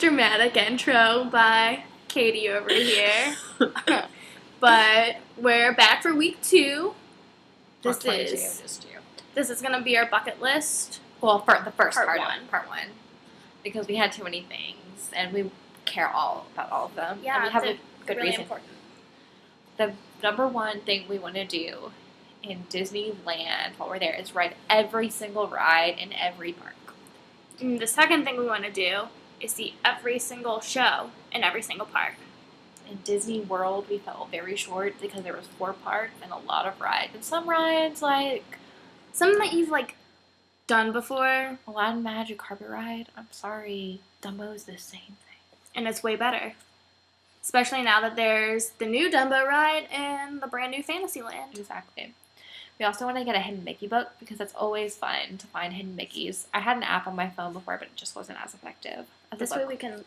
Dramatic intro by Katie over here. But we're back for week 2. This is gonna be our bucket list. Well, for the first Part one, because we had too many things and we care all about all of them. Yeah, and we have a good really reason. important. The number one thing we want to do in Disneyland while we're there is ride every single ride in every park. And the second thing we want to do is see every single show in every single park. In Disney World, we fell very short because there was 4 parks and a lot of rides. And some rides, like Something that you've done before, Aladdin Magic Carpet Ride. I'm sorry, Dumbo's the same thing, and it's way better. Especially now that there's the new Dumbo ride and the brand new Fantasyland. Exactly. We also want to get a Hidden Mickey book because it's always fun to find hidden Mickeys. I had an app on my phone before, but it just wasn't as effective. This way we can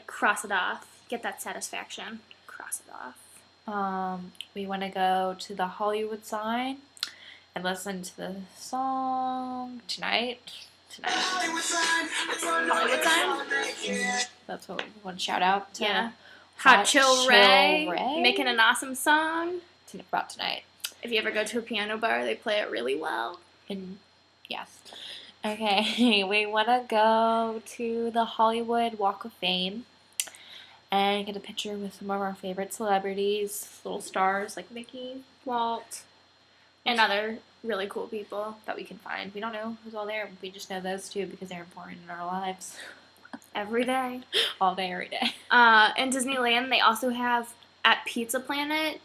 cross it off, get that satisfaction. Cross it off. We want to go to the Hollywood sign and listen to the song tonight. Hollywood sign? That's what we want to shout out to. Yeah. Hot Chill Ray making an awesome song. About tonight. If you ever go to a piano bar, they play it really well. And yes. Okay, we want to go to the Hollywood Walk of Fame and get a picture with some of our favorite celebrities, little stars like Mickey, Walt, and other really cool people that we can find. We don't know who's all there. We just know those two because they're important in our lives. Every day. All day, every day. In Disneyland, they also have, at Pizza Planet,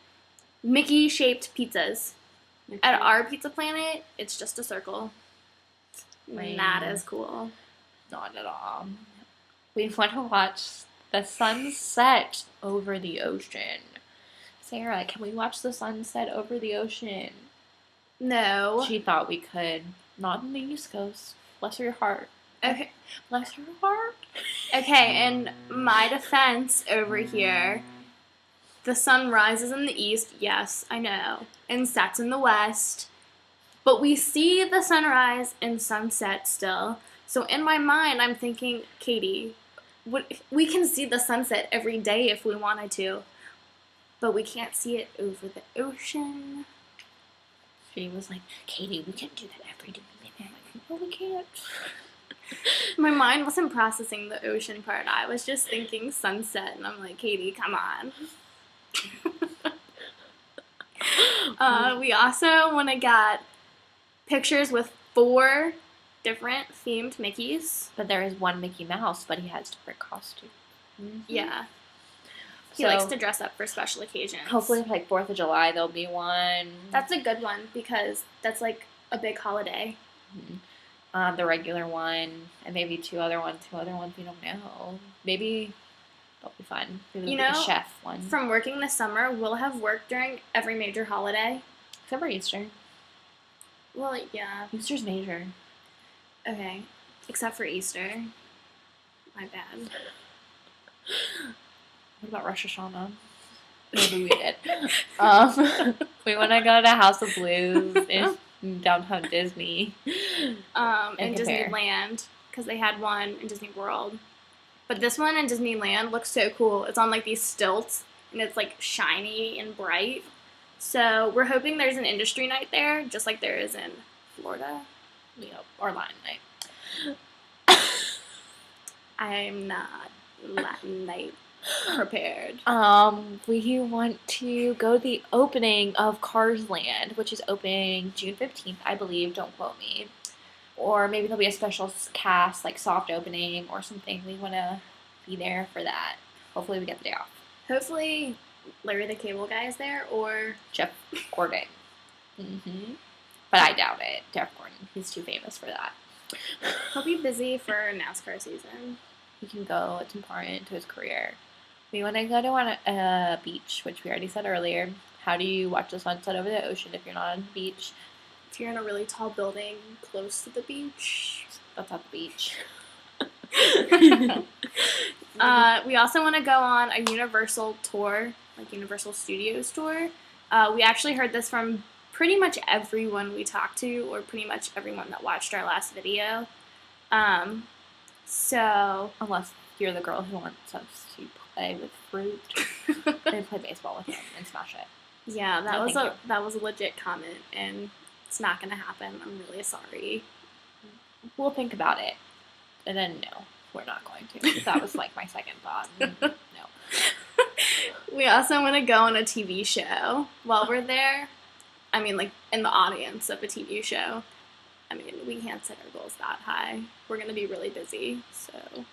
Mickey-shaped pizzas. Mickey. At our Pizza Planet, it's just a circle. Lame. Not as cool. Not at all. We want to watch the sunset over the ocean. Sarah, can we watch the sunset over the ocean? No. She thought we could. Not in the East Coast. Bless her heart. Okay. Bless her heart. Okay, in my defense over here, the sun rises in the east, yes, I know, and sets in the west, but we see the sunrise and sunset still. So in my mind, I'm thinking, Katie, we can see the sunset every day if we wanted to, but we can't see it over the ocean. She was like, Katie, we can do that every day. I'm like, no, we can't. My mind wasn't processing the ocean part. I was just thinking sunset, and I'm like, Katie, come on. We also want to get pictures with 4 different themed Mickeys. But there is one Mickey Mouse, but he has different costumes. Mm-hmm. Yeah. He likes to dress up for special occasions. Hopefully, 4th of July, there'll be one. That's a good one because that's a big holiday. Mm-hmm. The regular one, and maybe 2 other ones. 2 other ones we don't know. Maybe that'll be fun. Maybe the chef one. From working this summer, we'll have work during every major holiday. Except for Easter. Well, yeah. Easter's major. Okay. Except for Easter. My bad. What about Rosh Hashanah? Maybe we did. We want to go to House of Blues in downtown Disney. In Disneyland, because they had one in Disney World. But this one in Disneyland looks so cool. It's on these stilts, and it's shiny and bright. So we're hoping there's an industry night there, just like there is in Florida. Yep, or Latin night. I'm not Latin night prepared. We want to go to the opening of Cars Land, which is opening June 15th, I believe. Don't quote me. Or maybe there'll be a special cast, soft opening or something. We want to be there for that. Hopefully we get the day off. Hopefully Larry the Cable Guy is there, or Jeff Gordon. Mm-hmm. But I doubt it. Jeff Gordon. He's too famous for that. He'll be busy for NASCAR season. He can go. It's important to his career. We want to go to a beach, which we already said earlier. How do you watch the sunset over the ocean if you're not on the beach? If you're in a really tall building close to the beach. That's not the beach. We also want to go on a Universal tour, Universal Studios tour. We actually heard this from pretty much everyone we talked to, or pretty much everyone that watched our last video. So Unless you're the girl who wants us to play with fruit and play baseball with him and smash it. yeah, No, thank you. that was a legit comment, and it's not gonna happen. I'm really sorry. We'll think about it. And then, no, we're not going to. That was like my second thought. No. We also want to go on a TV show while we're there. I mean, like in the audience of a TV show. I mean, we can't set our goals that high. We're gonna be really busy, so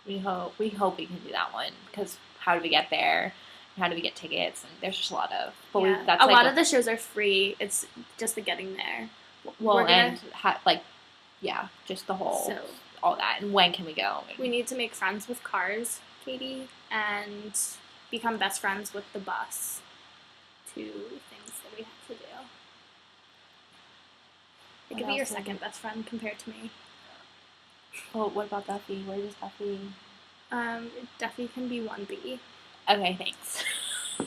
We hope we can do that one, because how do we get there? How do we get tickets? And there's just a lot of. But yeah. that's a like lot of the shows are free. It's just the getting there. well, we're gonna- and yeah, just the whole So all that. And when can we go? And we need to make friends with cars, Katie, and become best friends with the bus. 2 things that we have to do. It What could be your else would second best friend compared to me. Oh, what about Duffy? Where does Duffy? Duffy can be 1B. Okay, thanks.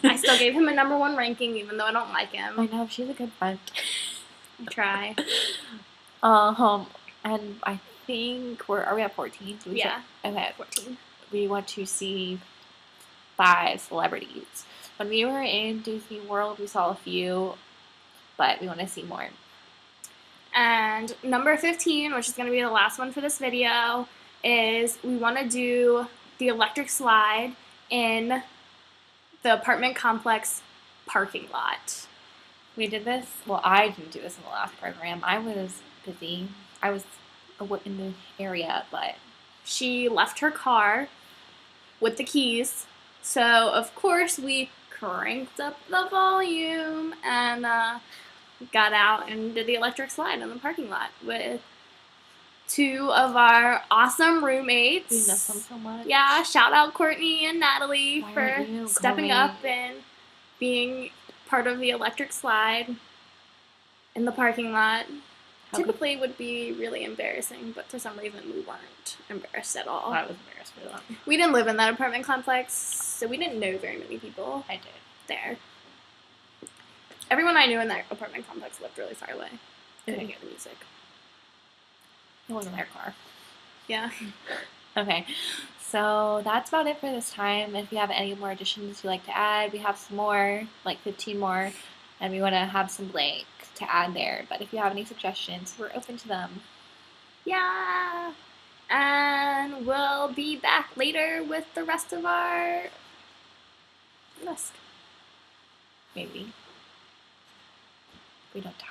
I still gave him a number 1 ranking, even though I don't like I him. know she's a good friend. I try. And I think are we at 14? Did we Yeah. say? Okay, 14. we want to see 5 celebrities. When we were in Disney World, we saw a few, but we want to see more. And number 15, which is going to be the last one for this video, is we want to do the electric slide in the apartment complex parking lot. We did this. Well, I didn't do this in the last program. I was busy. I was in the area, but She left her car with the keys, so of course we cranked up the volume and got out and did the electric slide in the parking lot with 2 of our awesome roommates. we miss them so much. Yeah, shout out Courtney and Natalie Why for aren't you stepping going? up and being part of the electric slide in the parking lot. How could- Typically would be really embarrassing, but for some reason we weren't embarrassed at all. I was embarrassed for them. We didn't live in that apartment complex, so we didn't know very many people I did. there. Everyone I knew in that apartment complex lived really far away. Couldn't hear the music. It wasn't their car. Yeah. Okay, so that's about it for this time. If you have any more additions you'd like to add, we have some more, like 15 more, and we want to have some blank to add there. But if you have any suggestions, we're open to them. Yeah. And we'll be back later with the rest of our list. Maybe. We don't die.